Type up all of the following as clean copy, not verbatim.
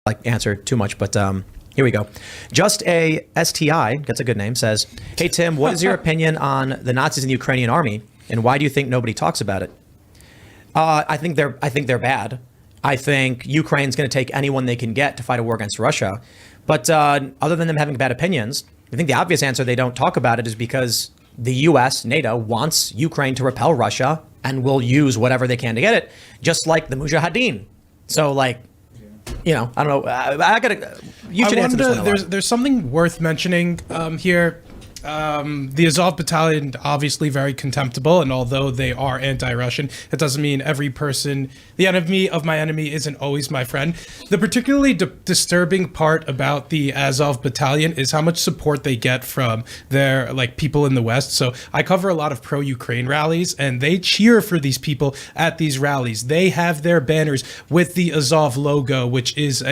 like answer too much, but here we go. Just a STI, that's a good name, says, hey Tim, what is your opinion on the Nazis in the Ukrainian army, and why do you think nobody talks about it? I think they're bad. I think Ukraine's going to take anyone they can get to fight a war against Russia. But other than them having bad opinions, I think the obvious answer they don't talk about it is because the US, NATO, wants Ukraine to repel Russia and will use whatever they can to get it, just like the Mujahideen. So, like, you know, I don't know. You should answer this one. There's something worth mentioning here. The Azov battalion, obviously very contemptible, and although they are anti-Russian, it doesn't mean every person, the enemy of my enemy isn't always my friend. The particularly disturbing part about the Azov battalion is how much support they get from their people in the West. So I cover a lot of pro-Ukraine rallies, and they cheer for these people at these rallies. They have their banners with the Azov logo, which is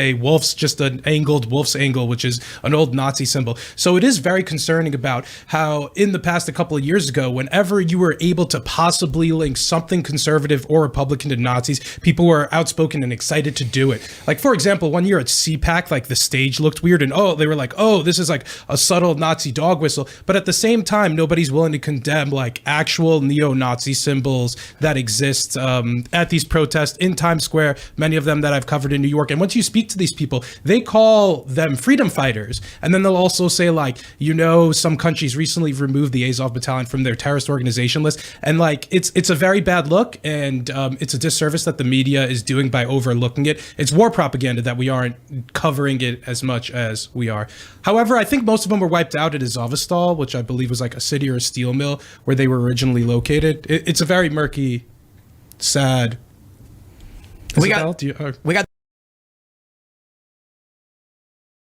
just an angled wolf's angle, which is an old Nazi symbol. So it is very concerning about how in the past, a couple of years ago, whenever you were able to possibly link something conservative or Republican to Nazis, people were outspoken and excited to do it. Like, for example, one year at CPAC, the stage looked weird, and they were like, oh, this is like a subtle Nazi dog whistle. But at the same time, nobody's willing to condemn actual neo-Nazi symbols that exist at these protests in Times Square, many of them that I've covered in New York. And once you speak to these people, they call them freedom fighters. And then they'll also say, some countries recently removed the Azov battalion from their terrorist organization list. And it's a very bad look, and it's a disservice that the media is doing by overlooking it. It's war propaganda that we aren't covering it as much as we are. However, I think most of them were wiped out at Azovstal, which I believe was a city or a steel mill where they were originally located. It's a very murky, sad. We got